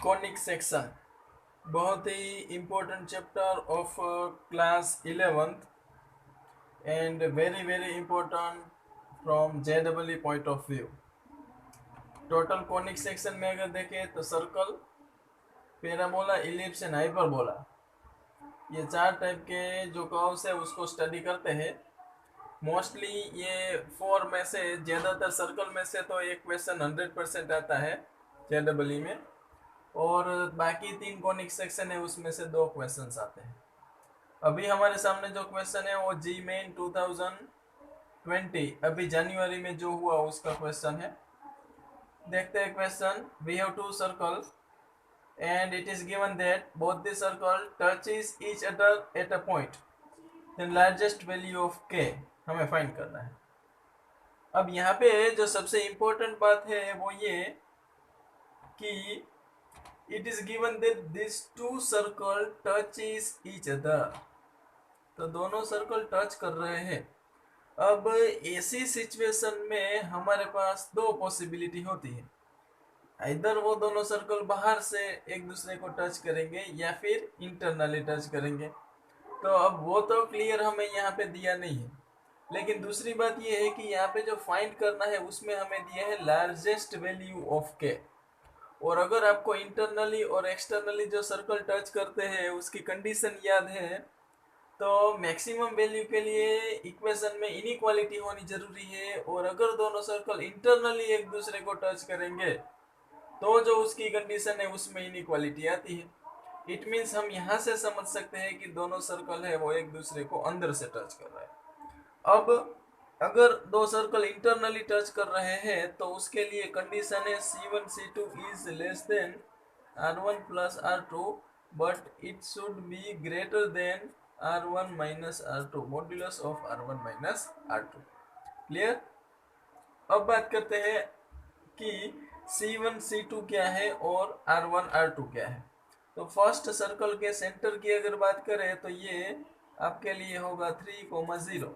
Conic section बहुत ही important chapter of class 11th and very very important from JEE point of view. Total conic section में अगर देखें तो circle, parabola, ellipse and hyperbola, ये चार टाइप के जो कर्व्स है उसको स्टडी करते हैं। मोस्टली ये फोर में से ज़्यादातर सर्कल में से तो एक क्वेश्चन 100% आता है JEE में, और बाकी तीन कॉनिक सेक्शन है उसमें से दो क्वेश्चंस आते हैं। अभी हमारे सामने जो क्वेश्चन है वो जी मेन 2020 अभी जनवरी में जो हुआ उसका क्वेश्चन है। देखते हैं question. We have to circle and it is given that both the circle touches each other at a point, then largest value of k हमें फाइंड करना है। अब यहाँ पे जो सबसे इम्पोर्टेंट बात है वो ये कि it is given that these two circle touches each other, तो दोनों सर्कल टच कर रहे हैं। अब ऐसी सिचुएशन में हमारे पास दो पॉसिबिलिटी होती है, इधर वो दोनों सर्कल बाहर से एक दूसरे को टच करेंगे या फिर इंटरनली टच करेंगे। तो अब वो तो क्लियर हमें यहाँ पे दिया नहीं है, लेकिन दूसरी बात ये है कि यहाँ पे जो फाइंड करना है उसमें हमें दिया है लार्जेस्ट वैल्यू ऑफ के। और अगर आपको इंटरनली और एक्सटर्नली जो सर्कल टच करते हैं उसकी कंडीशन याद है तो मैक्सिमम वैल्यू के लिए इक्वेशन में इनइक्वालिटी होनी जरूरी है, और अगर दोनों सर्कल इंटरनली एक दूसरे को टच करेंगे तो जो उसकी कंडीशन है उसमें इनइक्वालिटी आती है। इट मीन्स हम यहाँ से समझ सकते हैं कि दोनों सर्कल है वो एक दूसरे को अंदर से टच कर रहा है। अब अगर दो सर्कल इंटरनली टच कर रहे हैं तो उसके लिए कंडीशन है C1 C2 is less than R1 plus R2 but it should be greater than R1 minus R2 modulus of R1 minus R2। Clear. अब बात करते हैं कि C1 C2 क्या है और R1 R2 क्या है। तो फर्स्ट सर्कल के सेंटर की अगर बात करें तो ये आपके लिए होगा 3,0,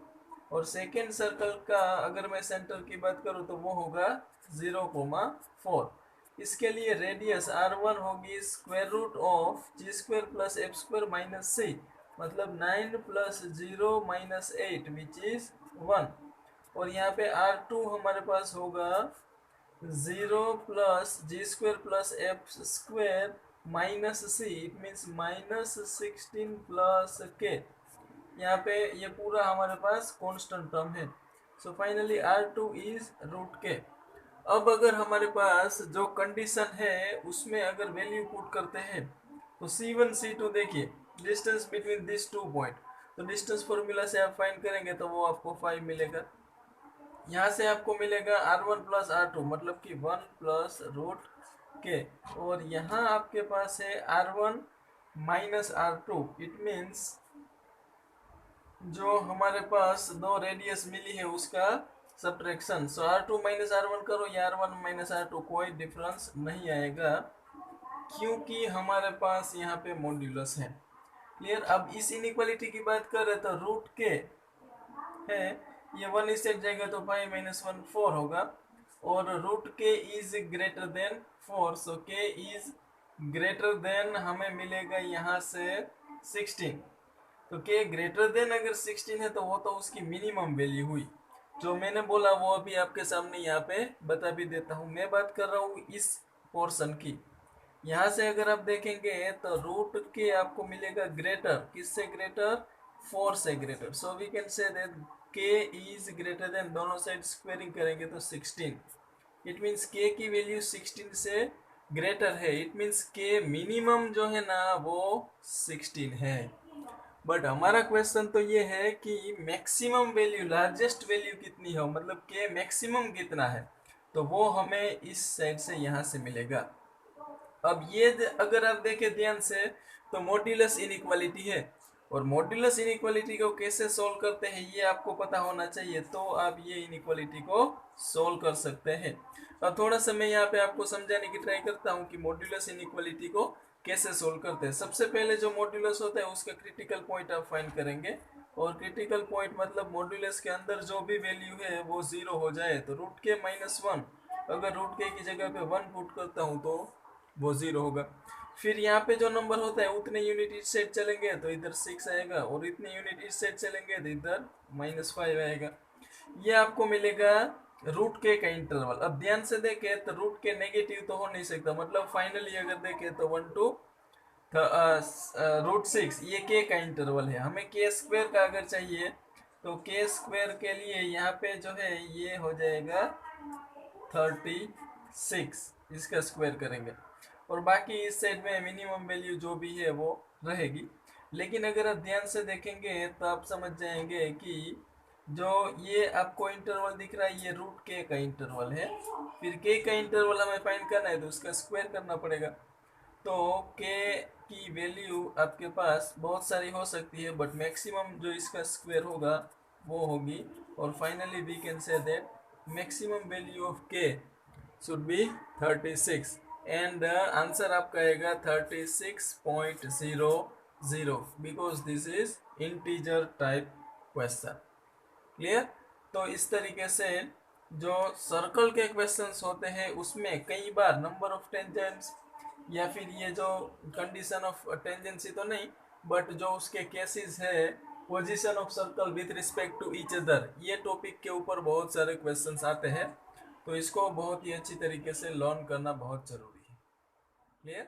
और सेकेंड सर्कल का अगर मैं सेंटर की बात करूं तो वो होगा 0,4। इसके लिए रेडियस R1 होगी square root of G square plus F square minus C, मतलब 9 प्लस 0 माइनस 8 विच इज 1। और यहाँ पे R2 हमारे पास होगा 0 plus G square plus F square minus C, it means minus 16 plus K. यहाँ पे ये पूरा हमारे पास कांस्टेंट टर्म है। So finally R2 is root के। अब अगर हमारे पास जो कंडीशन है उसमें अगर वैल्यू पुट करते हैं तो C1 C2 देखिए distance between this two point, तो डिस्टेंस फॉर्मूला से आप फाइंड करेंगे तो वो आपको 5 मिलेगा। यहाँ से आपको मिलेगा R1 प्लस R2 मतलब कि 1 प्लस रूट के, और यहाँ आपके पास है R1 minus R2, it means जो हमारे पास दो रेडियस मिली है उसका सब्ट्रैक्शन। सो R2 माइनस R1 करो या R1 माइनस R2 कोई डिफरेंस नहीं आएगा क्योंकि हमारे पास यहाँ पे मॉड्यूलस है। क्लियर। अब इस इनइक्वालिटी की बात करें तो रूट के है, ये 1 इससे जाएगा तो 5 माइनस 1 4 होगा, और रूट के इज ग्रेटर देन 4, सो के इज ग्रेटर देन हमें मिलेगा यहाँ से 16। तो के ग्रेटर देन अगर 16 है तो वो तो उसकी मिनिमम वैल्यू हुई। जो मैंने बोला वो अभी आपके सामने यहाँ पे बता भी देता हूँ। मैं बात कर रहा हूँ इस पोर्शन की। यहाँ से अगर आप देखेंगे तो रूट के आपको मिलेगा ग्रेटर, किससे ग्रेटर, 4 से greater. So we can say that K is greater than, दोनों साइड स्क्वेयरिंग करेंगे तो 16। इट मीन्स के की वैल्यू 16 से ग्रेटर है, इट मीन्स के मिनिमम जो है ना वो 16 है। बट हमारा क्वेश्चन तो ये है कि मैक्सिमम वैल्यू, लार्जेस्ट वैल्यू कितनी हो, मतलब के मैक्सिमम कितना है, तो वो हमें इस साइड से यहाँ से मिलेगा। अब ये अगर आप देखें ध्यान से तो मॉड्यूलस इनइक्वालिटी है, और मॉड्यूलस इनइक्वालिटी को कैसे सोल्व करते हैं ये आपको पता होना चाहिए, तो आप ये इनइक्वालिटी को सोल्व कर सकते हैं। अब थोड़ा सा मैं यहाँ पे आपको समझाने की ट्राई करता हूँ कि मॉड्यूलस इनइक्वालिटी को कैसे सोल्व करते हैं। सबसे पहले जो मॉड्यूलस होता है उसका क्रिटिकल पॉइंट आप फाइंड करेंगे, और क्रिटिकल पॉइंट मतलब मॉड्यूलस के अंदर जो भी वैल्यू है वो 0 हो जाए। तो रूट के माइनस 1, अगर रूट के की जगह पे 1 पुट करता हूँ तो वो 0 होगा। फिर यहाँ पे जो नंबर होता है उतने यूनिट इस साइड चलेंगे तो इधर 6 आएगा, और इतने यूनिट इस साइड चलेंगे तो इधर -5 आएगा। ये आपको मिलेगा रूट के का इंटरवल। अब ध्यान से देखें तो रूट के नेगेटिव तो हो नहीं सकता, मतलब फाइनली अगर देखें तो 1 टू √6 ये के का इंटरवल है। हमें के स्क्वायर का अगर चाहिए तो के स्क्वायर के लिए यहाँ पे जो है ये हो जाएगा 36, इसका स्क्वायर करेंगे, और बाकी इस साइड में मिनिमम वैल्यू जो भी है वो रहेगी। लेकिन अगर आप ध्यान से देखेंगे तो आप समझ जाएंगे कि जो ये आपको इंटरवल दिख रहा है ये रूट के का इंटरवल है। फिर के का इंटरवल हमें फाइंड करना है तो उसका स्क्वायर करना पड़ेगा। तो के की वैल्यू आपके पास बहुत सारी हो सकती है, बट मैक्सिमम जो इसका स्क्वायर होगा वो होगी, और finally we can say that maximum value of K should be 36, and answer आपका आएगा 36.00, because this is integer type question. Clear? तो इस तरीके से जो सर्कल के क्वेश्चंस होते हैं उसमें कई बार नंबर ऑफ टेंजेंट्स या फिर ये जो कंडीशन ऑफ टेंजेंसी तो नहीं, बट जो उसके केसेस है position of circle with respect to each other, ये टॉपिक के ऊपर बहुत सारे क्वेश्चंस आते हैं। तो इसको बहुत ही अच्छी तरीके से लर्न करना बहुत जरूरी है। क्लियर?